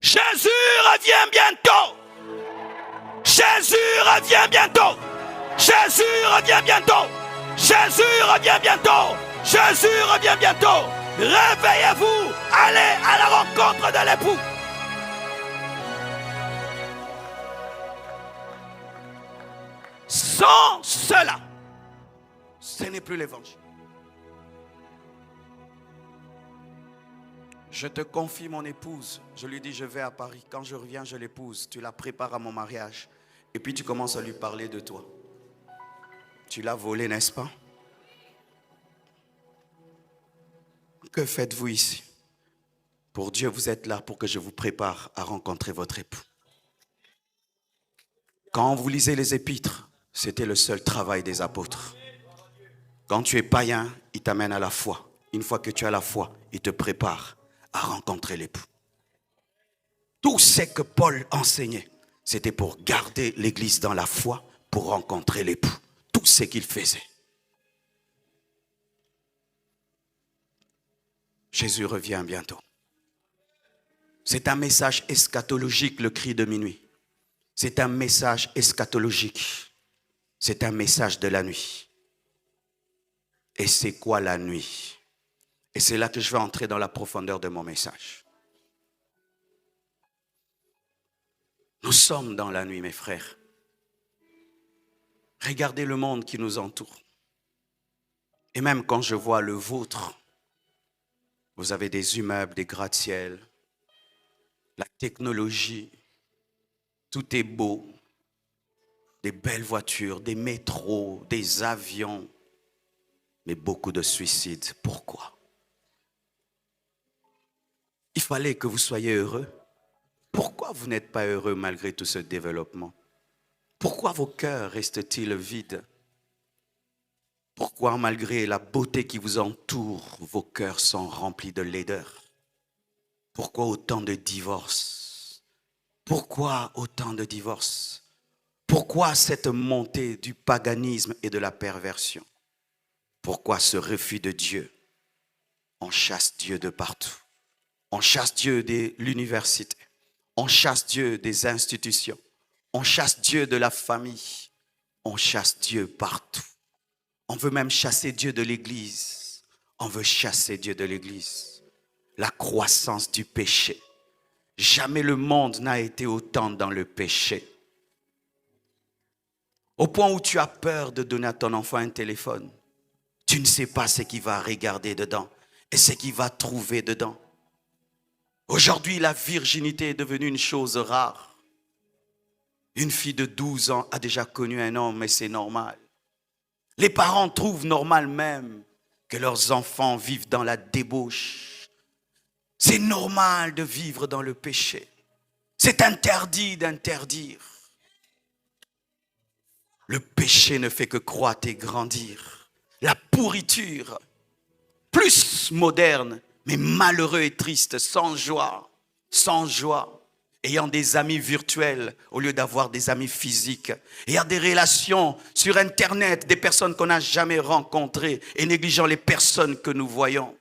Jésus revient bientôt. Jésus revient bientôt. Jésus revient bientôt. Jésus revient bientôt. Jésus revient bientôt. Réveillez-vous. Allez à la rencontre de l'époux. Sans cela, ce n'est plus l'évangile. Je te confie mon épouse. Je lui dis, je vais à Paris. Quand je reviens, je l'épouse. Tu la prépares à mon mariage. Et puis tu commences à lui parler de toi. Tu l'as volée, n'est-ce pas? Que faites-vous ici? Pour Dieu, vous êtes là pour que je vous prépare à rencontrer votre époux. Quand vous lisez les épîtres, c'était le seul travail des apôtres. Quand tu es païen, il t'amène à la foi. Une fois que tu as la foi, il te prépare à rencontrer l'époux. Tout ce que Paul enseignait, c'était pour garder l'église dans la foi, pour rencontrer l'époux. Tout ce qu'il faisait. Jésus revient bientôt. C'est un message eschatologique, le cri de minuit. C'est un message eschatologique. C'est un message de la nuit. Et c'est quoi la nuit? Et c'est là que je vais entrer dans la profondeur de mon message. Nous sommes dans la nuit, mes frères. Regardez le monde qui nous entoure. Et même quand je vois le vôtre, vous avez des immeubles, des gratte-ciel, la technologie, tout est beau, des belles voitures, des métros, des avions, mais beaucoup de suicides. Pourquoi? Il fallait que vous soyez heureux. Pourquoi vous n'êtes pas heureux malgré tout ce développement? Pourquoi vos cœurs restent-ils vides? Pourquoi, malgré la beauté qui vous entoure, vos cœurs sont remplis de laideur? Pourquoi autant de divorces? Pourquoi autant de divorces? Pourquoi cette montée du paganisme et de la perversion? Pourquoi ce refus de Dieu? On chasse Dieu de partout. On chasse Dieu de l'université. On chasse Dieu des institutions. On chasse Dieu de la famille. On chasse Dieu partout. On veut même chasser Dieu de l'église. On veut chasser Dieu de l'église. La croissance du péché. Jamais le monde n'a été autant dans le péché. Au point où tu as peur de donner à ton enfant un téléphone. Tu ne sais pas ce qu'il va regarder dedans et ce qu'il va trouver dedans. Aujourd'hui, la virginité est devenue une chose rare. Une fille de 12 ans a déjà connu un homme et c'est normal. Les parents trouvent normal même que leurs enfants vivent dans la débauche. C'est normal de vivre dans le péché. C'est interdit d'interdire. Le péché ne fait que croître et grandir. La pourriture, plus moderne, mais malheureux et triste, sans joie, ayant des amis virtuels au lieu d'avoir des amis physiques, ayant des relations sur Internet, des personnes qu'on n'a jamais rencontrées et négligeant les personnes que nous voyons.